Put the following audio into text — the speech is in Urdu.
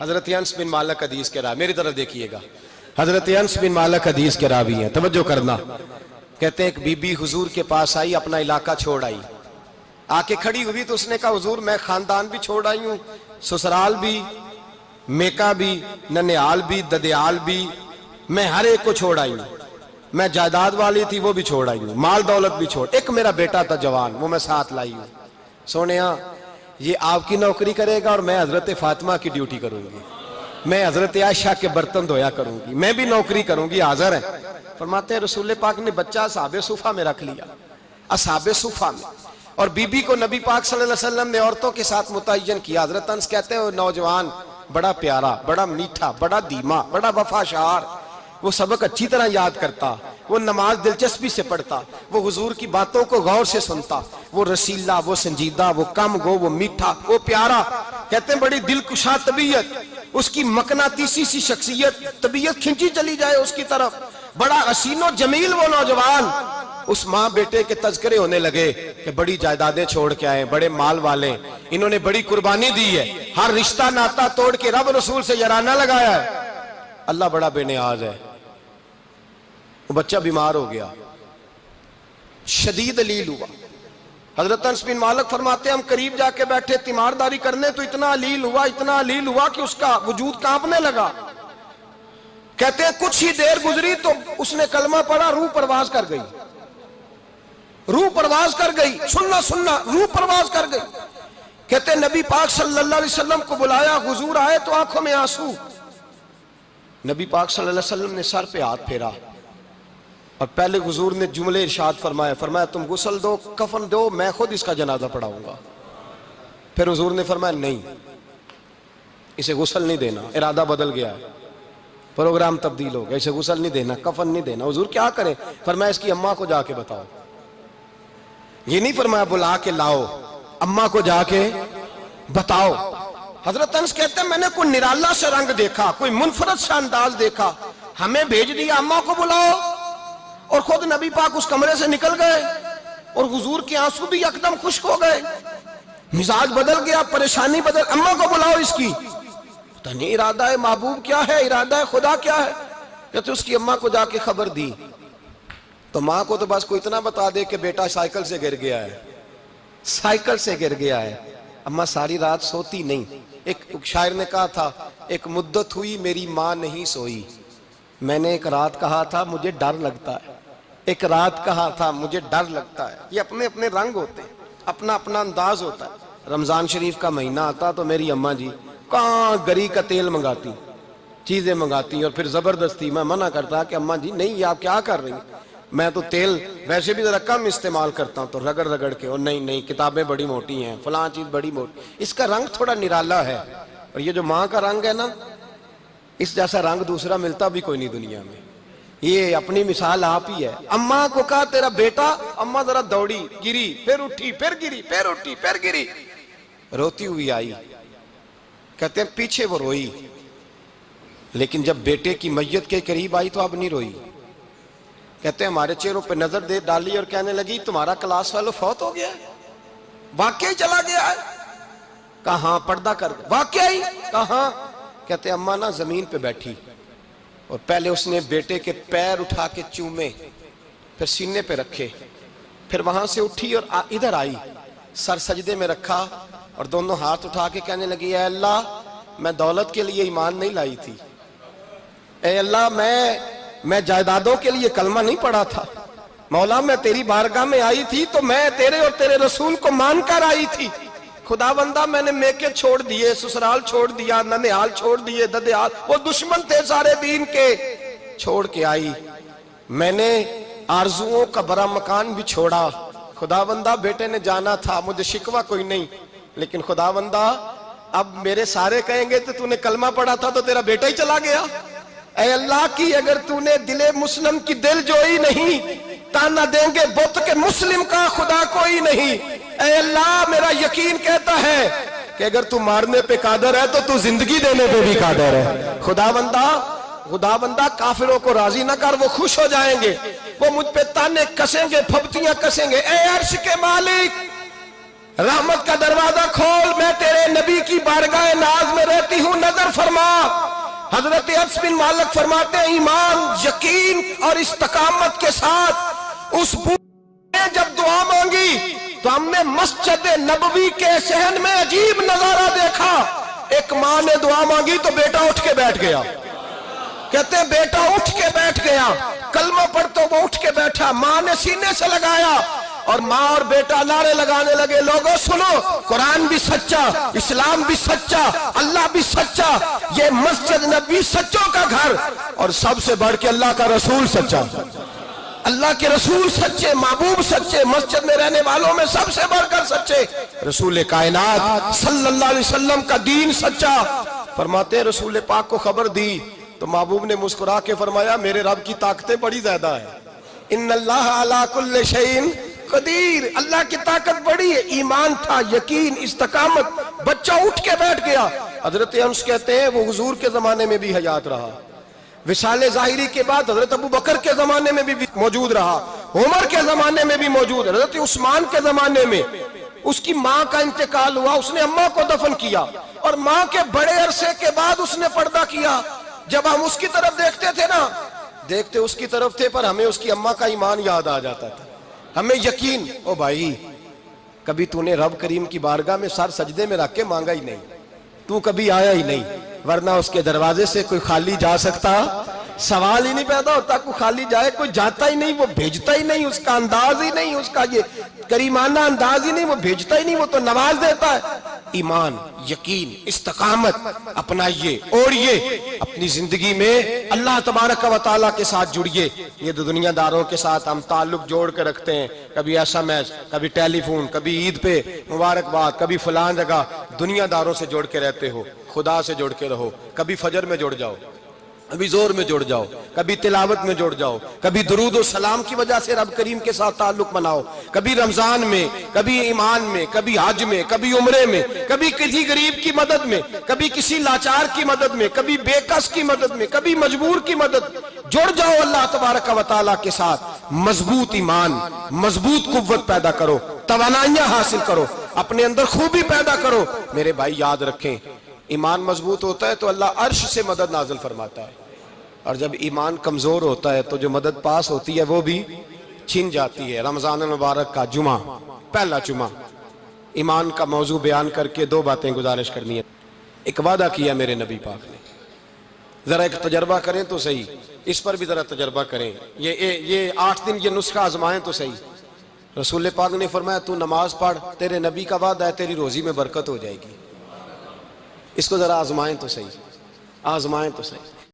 حضرت انس بن مالک حدیث کے راوی، میری طرف دیکھیے گا، حضرت انس بن مالک حدیث کے راوی ہیں، توجہ کرنا۔ کہتے ہیں ایک بی بی حضور کے پاس آئی، اپنا علاقہ چھوڑ آئی، آ کے کھڑی ہوئی تو اس نے کہا حضور میں خاندان بھی چھوڑ آئی ہوں، سسرال بھی، میکا بھی، ننیال بھی، ددیال بھی، میں ہر ایک کو چھوڑ آئی ہوں، میں جائیداد والی تھی وہ بھی چھوڑ آئی ہوں، مال دولت بھی چھوڑ، ایک میرا بیٹا تھا جوان وہ میں ساتھ لائی ہوں۔ سونیا یہ آپ کی نوکری کرے گا اور میں حضرت فاطمہ کی ڈیوٹی کروں گی، میں حضرت عائشہ کے برتن دھویا کروں گی، میں بھی نوکری کروں گی، حاضر ہے۔ فرماتے ہیں رسول پاک نے بچہ اصحاب صفہ میں رکھ لیا، اصحاب صفہ میں، اور بی بی کو نبی پاک صلی اللہ علیہ وسلم نے عورتوں کے ساتھ متعین کیا۔ حضرت انس کہتے ہیں وہ نوجوان بڑا پیارا، بڑا میٹھا، بڑا دھیما، بڑا وفاشار، وہ سبق اچھی طرح یاد کرتا، وہ نماز دلچسپی سے پڑھتا، وہ حضور کی باتوں کو غور سے سنتا، وہ رسیلا، وہ سنجیدہ، وہ کم گو، وہ میٹھا، وہ پیارا۔ کہتے ہیں بڑی دلکشا طبیعت، اس کی مقناطیسی سی شخصیت، طبیعت کھنچی چلی جائے اس کی طرف، بڑا حسین و جمیل وہ نوجوان۔ اس ماں بیٹے کے تذکرے ہونے لگے کہ بڑی جائیدادیں چھوڑ کے آئے، بڑے مال والے، انہوں نے بڑی قربانی دی ہے، ہر رشتہ ناتا توڑ کے رب رسول سے یارانہ لگایا ہے، اللہ بڑا بے نیاز ہے۔ وہ بچہ بیمار ہو گیا، شدید علیل ہوا۔ حضرت انس بن مالک فرماتے ہیں ہم قریب جا کے بیٹھے تیمارداری کرنے تو اتنا علیل ہوا کہ اس کا وجود کانپنے لگا۔ کہتے ہیں کچھ ہی دیر گزری تو اس نے کلمہ پڑھا، روح پرواز کر گئی، روح پرواز کر گئی، سننا روح پرواز کر گئی۔ کہتے ہیں نبی پاک صلی اللہ علیہ وسلم کو بلایا، حضور آئے تو آنکھوں میں آنسو۔ نبی پاک صلی اللہ علیہ وسلم نے سر پہ ہاتھ پھیرا اور پہلے حضور نے جملے ارشاد فرمایا تم غسل دو، کفن دو، میں خود اس کا جنازہ پڑھاؤں گا۔ پھر حضور نے فرمایا نہیں، اسے غسل نہیں دینا، ارادہ بدل گیا ہے، پروگرام تبدیل ہو گیا، اسے غسل نہیں دینا، کفن نہیں دینا۔ حضور کیا کریں؟ فرمایا اس کی اماں کو جا کے بتاؤ۔ یہ نہیں فرمایا بلا کے لاؤ، اماں کو جا کے بتاؤ۔ حضرت انس کہتے ہیں میں نے کوئی نرالا سے رنگ دیکھا، کوئی منفرد سا انداز دیکھا، ہمیں بھیج دیا اماں کو بلاؤ، اور خود نبی پاک اس کمرے سے نکل گئے اور حضور کے آنسو بھی یکدم خشک ہو گئے، مزاج بدل گیا، پریشانی بدل، اماں کو بلاؤ اس کی۔ پتہ نہیں ارادہ ہے محبوب کیا ہے، ارادہ ہے خدا کیا ہے۔ کہتے اس کی اماں کو جا کے خبر دی تو ماں کو تو بس کوئی اتنا بتا دے کہ بیٹا سائیکل سے گر گیا ہے، سائیکل سے گر گیا ہے۔ اماں ساری رات سوتی نہیں۔ ایک شاعر نے کہا تھا ایک مدت ہوئی میری ماں نہیں سوئی، میں نے ایک رات کہا تھا مجھے ڈر لگتا ہے، ایک رات کہا تھا مجھے ڈر لگتا ہے۔ یہ اپنے اپنے رنگ ہوتے ہیں، اپنا اپنا انداز ہوتا ہے۔ رمضان شریف کا مہینہ آتا تو میری اماں جی کہاں گری کا تیل منگاتی، چیزیں منگاتی، اور پھر زبردستی میں منع کرتا کہ اماں جی نہیں یہ آپ کیا کر رہی ہیں، میں تو تیل ویسے بھی ذرا کم استعمال کرتا ہوں، تو رگڑ رگڑ کے، اور نہیں کتابیں بڑی موٹی ہیں، فلاں چیز بڑی موٹی، اس کا رنگ تھوڑا نرالا ہے۔ اور یہ جو ماں کا رنگ ہے نا، اس جیسا رنگ دوسرا ملتا بھی کوئی نہیں دنیا میں۔ یہ اپنی مثال آپ ہی ہے۔ اماں کو کہا تیرا بیٹا، اماں ذرا دوڑی، گری، پھر اٹھی، پھر گری، پھر اٹھی، پھر گری، روتی ہوئی آئی۔ کہتے ہیں پیچھے وہ روئی، لیکن جب بیٹے کی میت کے قریب آئی تو اب نہیں روئی۔ کہتے ہیں ہمارے چہروں پہ نظر دے ڈالی اور کہنے لگی تمہارا کلاس فیلو فوت ہو گیا ہے، واقعی چلا گیا ہے؟ کہاں پردہ کر گیا، واقعی؟ کہاں؟ کہتے ہیں اماں نا زمین پہ بیٹھی اور پہلے اس نے بیٹے کے پیر اٹھا کے چومے، پھر سینے پہ رکھے، پھر وہاں سے اٹھی اور ادھر آئی، سر سجدے میں رکھا اور دونوں ہاتھ اٹھا کے کہنے لگی اے اللہ میں دولت کے لیے ایمان نہیں لائی تھی، اے اللہ میں جائیدادوں کے لیے کلمہ نہیں پڑھا تھا، مولا میں تیری بارگاہ میں آئی تھی تو میں تیرے اور تیرے رسول کو مان کر آئی تھی، خدا بندہ میں نے میکے چھوڑ دیے، سسرال چھوڑ دیا، ننیال چھوڑ دیے، ددیال، وہ دشمن تھے سارے دین کے، چھوڑ کے آئی، میں نے آرزوؤں کا بڑا مکان بھی چھوڑا، خدا بندہ بیٹے نے جانا تھا، مجھے شکوہ کوئی نہیں، لیکن خدا بندہ اب میرے سارے کہیں گے تو نے کلمہ پڑھا تھا تو تیرا بیٹا ہی چلا گیا، اے اللہ کی اگر تو نے دل مسلم کی دل جوئی نہیں، تانا دیں گے بت کے مسلم کا خدا کوئی نہیں، اے اللہ میرا یقین کہتا ہے کہ اگر تو مارنے پہ قادر ہے تو تو زندگی دینے پہ بھی قادر ہے، خدا بندہ کافروں کو راضی نہ کر، وہ خوش ہو جائیں گے، وہ مجھ پہ تانے کسیں گے، پھپتیاں کسیں گے، اے عرش کے مالک رحمت کا دروازہ کھول، میں تیرے نبی کی بارگاہ ناز میں رہتی ہوں، نظر فرما۔ حضرت انس بن مالک فرماتے ہیں ایمان، یقین اور استقامت کے ساتھ اس بوڑھے نے جب دعا مانگی تو ہم نے مسجد نبوی کے صحن میں عجیب نظارہ دیکھا۔ ایک ماں نے دعا مانگی تو بیٹا اٹھ کے بیٹھ گیا، کہتے ہیں بیٹا اٹھ کے بیٹھ گیا، کلمہ پڑھ تو وہ اٹھ کے بیٹھا، ماں نے سینے سے لگایا اور ماں اور بیٹا نعرے لگانے لگے، لوگوں سنو، قرآن بھی سچا، اسلام بھی سچا، اللہ بھی سچا، یہ مسجد نبی سچوں کا گھر، اور سب سے بڑھ کے اللہ کا رسول سچا، اللہ کے رسول سچے، محبوب سچے، مسجد میں رہنے والوں میں سب سے بڑھ کر سچے، رسول کائنات صلی اللہ علیہ وسلم کا دین سچا۔ فرماتے ہیں رسول پاک کو خبر دی تو محبوب نے مسکرا کے فرمایا میرے رب کی طاقتیں بڑی زیادہ ہیں، ان اللہ علی کل شیء قدیر، اللہ کی طاقت بڑی ہے۔ ایمان تھا، یقین، استقامت، بچہ اٹھ کے بیٹھ گیا۔ حضرت انس کہتے ہیں وہ حضور کے زمانے میں بھی حیات رہا، وصال ظاہری کے بعد حضرت ابو بکر کے زمانے میں بھی موجود رہا، عمر کے زمانے میں بھی موجود، حضرت عثمان کے زمانے میں اس کی ماں کا انتقال ہوا، اس نے اماں کو دفن کیا اور ماں کے بڑے عرصے کے بعد اس نے پردہ کیا۔ جب ہم اس کی طرف دیکھتے تھے نا، دیکھتے اس کی طرف تھے پر ہمیں اس کی اماں کا ایمان یاد آ جاتا تھا، ہمیں یقین، او بھائی کبھی تو نے رب کریم کی بارگاہ میں سر سجدے میں رکھ کے مانگا ہی نہیں، تو کبھی آیا ہی نہیں، ورنہ اس کے دروازے سے کوئی خالی جا سکتا، سوال ہی نہیں پیدا ہوتا کوئی خالی جائے، کوئی جاتا ہی نہیں، وہ بھیجتا ہی نہیں، اس کا انداز ہی نہیں، اس کا یہ کریمانہ انداز ہی نہیں، وہ بھیجتا ہی نہیں، وہ تو نواز دیتا ہے۔ ایمان، یقین، استقامت اپنائیے، اوڑھیے، اپنی زندگی میں اللہ تبارک و تعالیٰ کے ساتھ جڑیے۔ یہ دنیا داروں کے ساتھ ہم تعلق جوڑ کے رکھتے ہیں، کبھی ایس ایم ایس، کبھی ٹیلی فون، کبھی عید پہ مبارکباد، کبھی فلان جگہ، دنیا داروں سے جوڑ کے رہتے ہو، خدا سے جوڑ کے رہو، کبھی فجر میں جڑ جاؤ، کبھی زور میں جڑ جاؤ، کبھی تلاوت میں جڑ جاؤ، کبھی درود و سلام کی وجہ سے رب کریم کے ساتھ تعلق بناؤ، کبھی رمضان میں، کبھی ایمان میں، کبھی حج میں، کبھی عمرے میں، کبھی کسی غریب کی مدد میں، کبھی کسی لاچار کی مدد میں، کبھی بے کس کی مدد میں، کبھی مجبور کی مدد۔ جڑ جاؤ اللہ تبارک و تعالیٰ کے ساتھ، مضبوط ایمان، مضبوط قوت پیدا کرو، توانائیاں حاصل کرو، اپنے اندر خوبی پیدا کرو۔ میرے بھائی یاد رکھیں، ایمان مضبوط ہوتا ہے تو اللہ عرش سے مدد نازل فرماتا ہے، اور جب ایمان کمزور ہوتا ہے تو جو مدد پاس ہوتی ہے وہ بھی چھن جاتی ہے۔ رمضان المبارک کا جمعہ، پہلا جمعہ، ایمان کا موضوع بیان کر کے دو باتیں گزارش کرنی ہے۔ ایک وعدہ کیا میرے نبی پاک نے، ذرا ایک تجربہ کریں تو صحیح، اس پر بھی ذرا تجربہ کریں، یہ 8 دن یہ نسخہ آزمائیں تو صحیح۔ رسول پاک نے فرمایا تو نماز پڑھ، تیرے نبی کا وعدہ ہے تیری روزی میں برکت ہو جائے گی، اس کو ذرا آزمائیں تو صحیح، آزمائیں تو صحیح۔